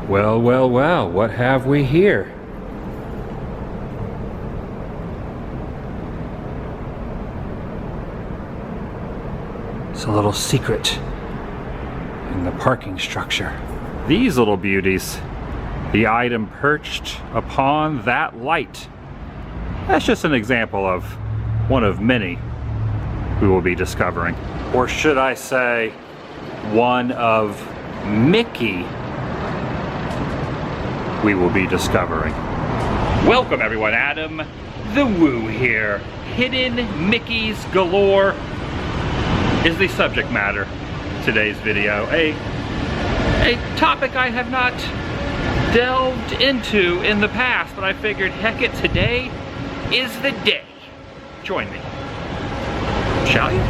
Well, well, well, what have we here? It's a little secret in the parking structure. These little beauties, the item perched upon that light. That's just an example of one of many we will be discovering. Or should I say, one of Mickey we will be discovering. Welcome everyone, Adam the Woo here. Hidden Mickeys galore is the subject matter of today's video. A topic I have not delved into in the past, but I figured, heck it, today is the day. Join me, shall you?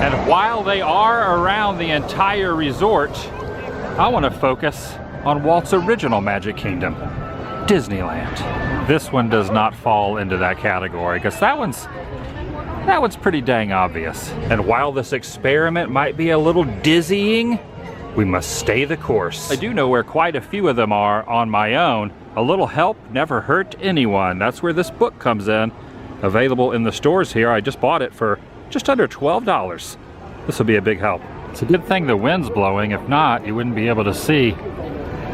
And while they are around the entire resort, I want to focus on Walt's original Magic Kingdom, Disneyland. This one does not fall into that category because that one's pretty dang obvious. And while this experiment might be a little dizzying, we must stay the course. I do know where quite a few of them are on my own. A little help never hurt anyone. That's where this book comes in. Available in the stores here. I just bought it for just under $12. This will be a big help. It's a good thing the wind's blowing. If not, you wouldn't be able to see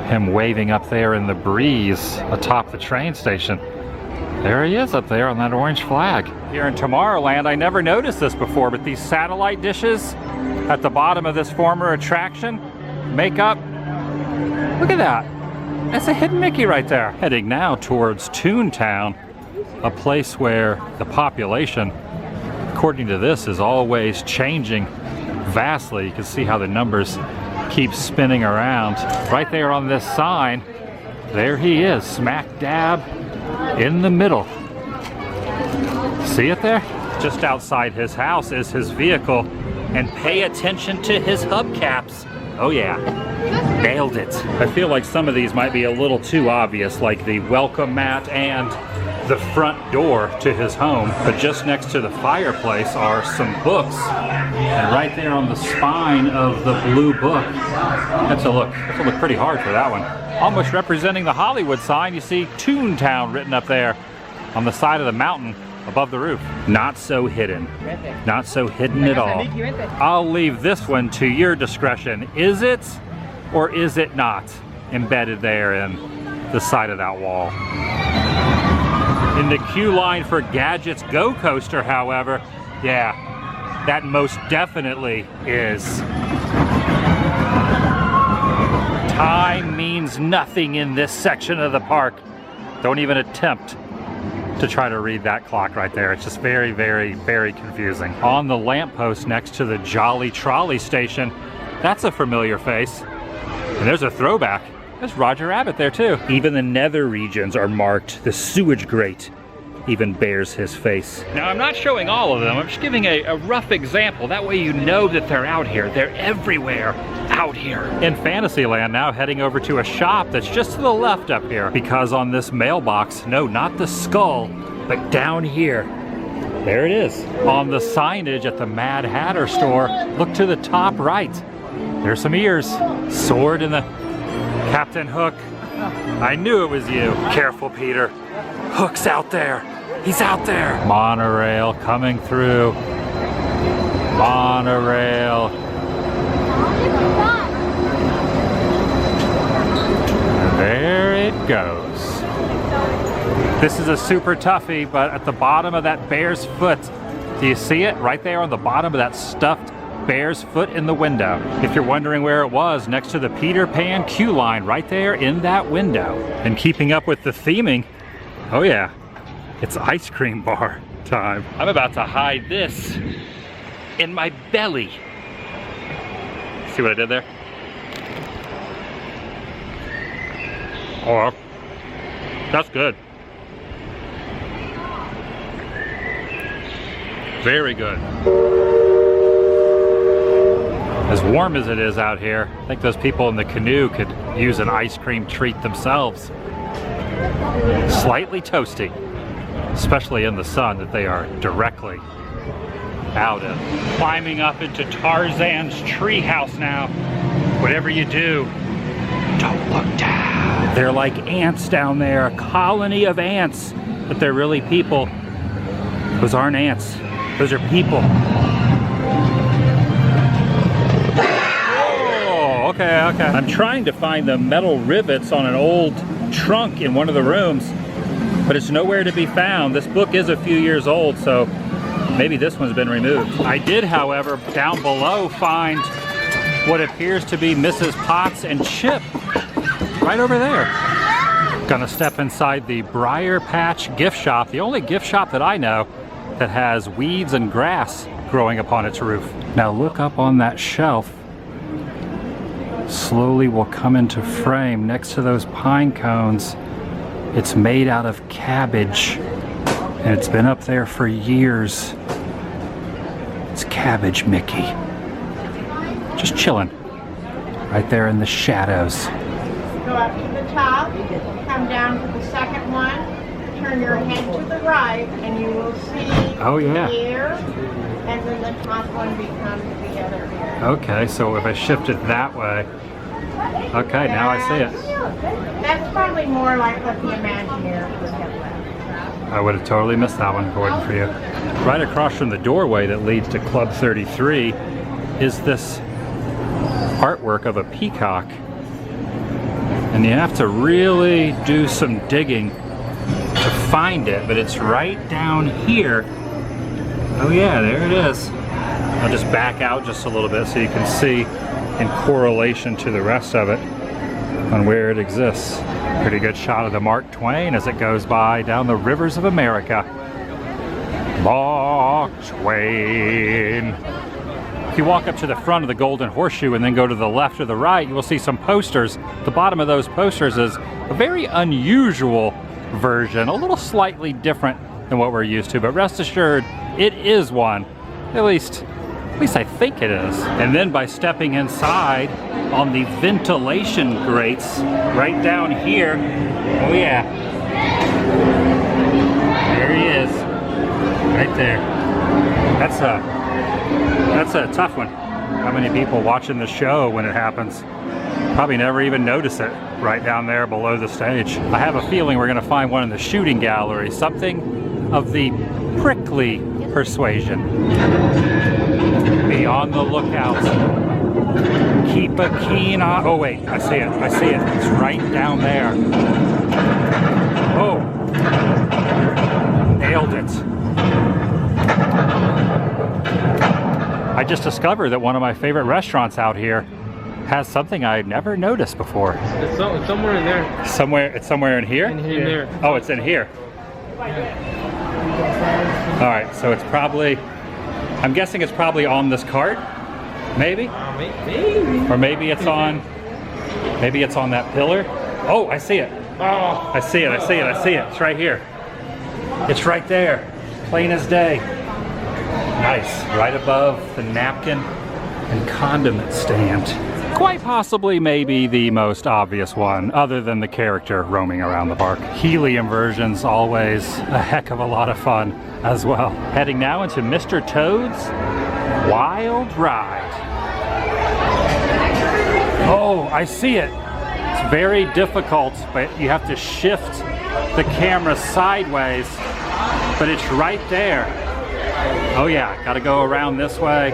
him waving up there in the breeze atop the train station. There he is up there on that orange flag. Here in Tomorrowland, I never noticed this before, but these satellite dishes at the bottom of this former attraction make up, look at that. That's a hidden Mickey right there. Heading now towards Toontown, a place where the population, according to this, is always changing vastly. You can see how the numbers keep spinning around. Right there on this sign, there he is, smack dab in the middle. See it there? Just outside his house is his vehicle, and pay attention to his hubcaps. Oh yeah, nailed it. I feel like some of these might be a little too obvious, like the welcome mat and the front door to his home, but just next to the fireplace are some books, and right there on the spine of the blue book, that's a look pretty hard for that one. Almost representing the Hollywood sign, you see Toontown written up there on the side of the mountain above the roof. Not so hidden. Not so hidden at all. I'll leave this one to your discretion. Is it or is it not embedded there in the side of that wall? In the queue line for Gadget's Go Coaster, however, yeah, that most definitely is. Time means nothing in this section of the park. Don't even attempt to try to read that clock right there. It's just very, very, very confusing. On the lamppost next to the Jolly Trolley station, that's a familiar face. And there's a throwback. There's Roger Rabbit there too. Even the nether regions are marked. The sewage grate even bears his face. Now I'm not showing all of them, I'm just giving a rough example. That way you know that they're out here. They're everywhere out here. In Fantasyland now, heading over to a shop that's just to the left up here, because on this mailbox, no, not the skull, but down here, there it is. On the signage at the Mad Hatter store, look to the top right. There's some ears. Sword in the Captain Hook. I knew it was you. Careful, Peter. Hook's out there. He's out there. Monorail coming through. Monorail. There it goes. This is a super toughie, but at the bottom of that bear's foot, do you see it? Right there on the bottom of that stuffed bear's foot in the window. If you're wondering where it was, next to the Peter Pan queue line, right there in that window. And keeping up with the theming, oh yeah, it's ice cream bar time. I'm about to hide this in my belly. See what I did there? Oh, that's good. Very good. As warm as it is out here, I think those people in the canoe could use an ice cream treat themselves. Slightly toasty. especially in the sun that they are directly out in. Climbing up into Tarzan's treehouse now. Whatever you do, don't look down. They're like ants down there, a colony of ants, but they're really people. Those aren't ants, those are people. Oh, okay. I'm trying to find the metal rivets on an old trunk in one of the rooms, but it's nowhere to be found. This book is a few years old, so maybe this one's been removed. I did, however, down below find what appears to be Mrs. Potts and Chip right over there. Gonna step inside the Briar Patch gift shop, the only gift shop that I know that has weeds and grass growing upon its roof. Now look up on that shelf. Slowly will come into frame next to those pine cones. It's made out of cabbage, and it's been up there for years. It's Cabbage Mickey. Just chilling right there in the shadows. Go up to the top, come down to the second one, turn your head to the right, and you will see the ear, and then the top one becomes the other ear. Okay, so if I shift it that way, okay, now I see it. That's probably more like what the Imagineers would have left. I would have totally missed that one, Gordon, for you. Right across from the doorway that leads to Club 33 is this artwork of a peacock. And you have to really do some digging to find it, but it's right down here. Oh yeah, there it is. I'll just back out just a little bit so you can see in correlation to the rest of it on where it exists. Pretty good shot of the Mark Twain as it goes by down the rivers of America. Mark Twain. If you walk up to the front of the Golden Horseshoe and then go to the left or the right, you will see some posters. The bottom of those posters is a very unusual version, a little slightly different than what we're used to, but rest assured, it is one. At least I think it is. And then by stepping inside on the ventilation grates right down here, oh yeah, there he is, right there. That's a tough one. How many people watching the show when it happens probably never even notice it right down there below the stage. I have a feeling we're gonna find one in the shooting gallery, something of the prickly persuasion. Be on the lookout. Keep a keen eye. Oh wait, I see it. It's right down there. Oh, nailed it. I just discovered that one of my favorite restaurants out here has something I had never noticed before. It's somewhere in there. It's somewhere in here? In here. Oh, it's in here. All right, so it's probably, I'm guessing it's probably on this cart, maybe? Maybe. Or maybe it's on that pillar. Oh, I see it. Oh. I see it. It's right here. It's right there, plain as day. Nice, right above the napkin and condiment stand. Quite possibly maybe the most obvious one, other than the character roaming around the park. Helium versions, always a heck of a lot of fun as well. Heading now into Mr. Toad's Wild Ride. Oh, I see it. It's very difficult, but you have to shift the camera sideways, but it's right there. Oh yeah, gotta go around this way.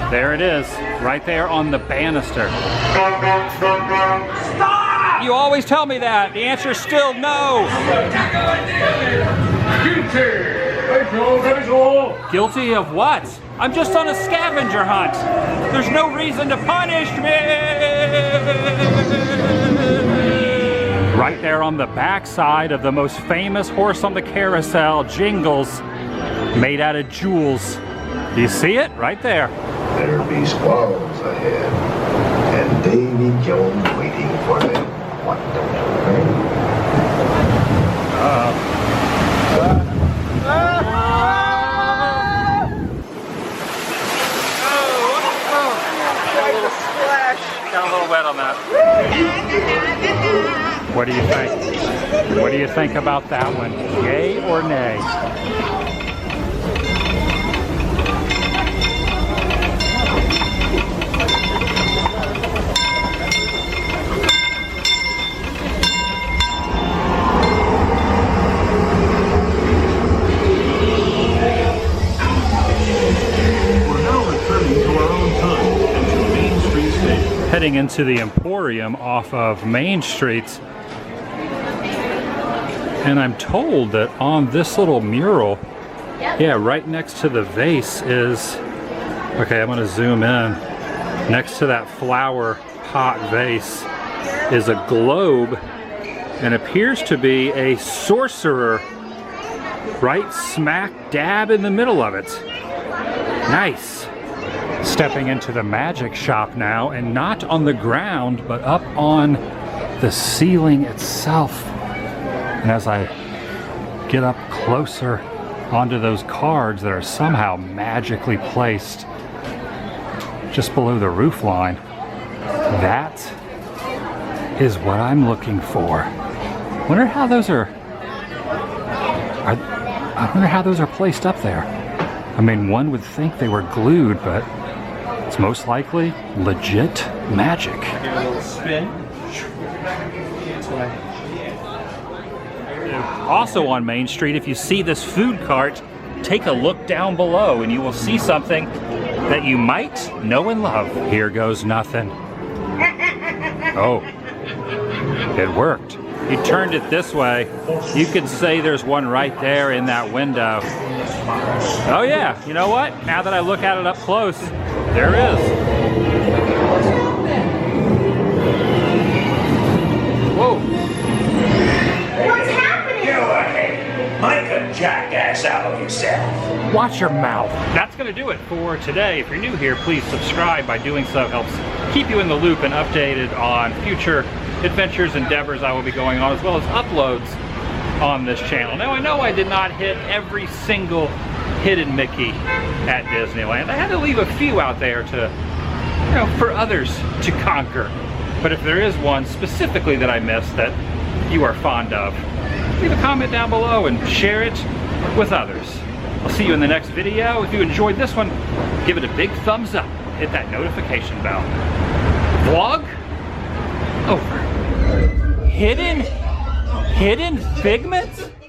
There it is, right there on the banister. Stop! You always tell me that. The answer is still no. Guilty of what? I'm just on a scavenger hunt. There's no reason to punish me. Right there on the backside of the most famous horse on the carousel, Jingles, made out of jewels. Do you see it? Right there. There'll be squalls ahead, and Davy Jones waiting for them. What don't you think? Got a little wet on that. What do you think? What do you think about that one? Yay or nay? Heading into the Emporium off of Main Street, and I'm told that on this little mural, yeah, right next to the vase is, okay, I'm gonna zoom in, next to that flower pot vase is a globe and appears to be a sorcerer right smack dab in the middle of it. Nice. Stepping into the magic shop now, and not on the ground, but up on the ceiling itself. And as I get up closer onto those cards that are somehow magically placed just below the roof line, that is what I'm looking for. Wonder how those are I wonder how those are placed up there. I mean, one would think they were glued, but it's most likely legit magic. Give it a little spin. Also on Main Street, if you see this food cart, take a look down below and you will see something that you might know and love. Here goes nothing. Oh, it worked. You turned it this way, you could say there's one right there in that window. Oh yeah, you know what? Now that I look at it up close, there is. Whoa. What's happening? Go ahead. Make a jackass out of yourself. Watch your mouth. That's going to do it for today. If you're new here, please subscribe. By doing so helps keep you in the loop and updated on future adventures, endeavors I will be going on, as well as uploads on this channel. Now, I know I did not hit every single hidden Mickey at Disneyland. I had to leave a few out there to, you know, for others to conquer. But if there is one specifically that I missed that you are fond of, leave a comment down below and share it with others. I'll see you in the next video. If you enjoyed this one, give it a big thumbs up. Hit that notification bell. Vlog over. Hidden figments?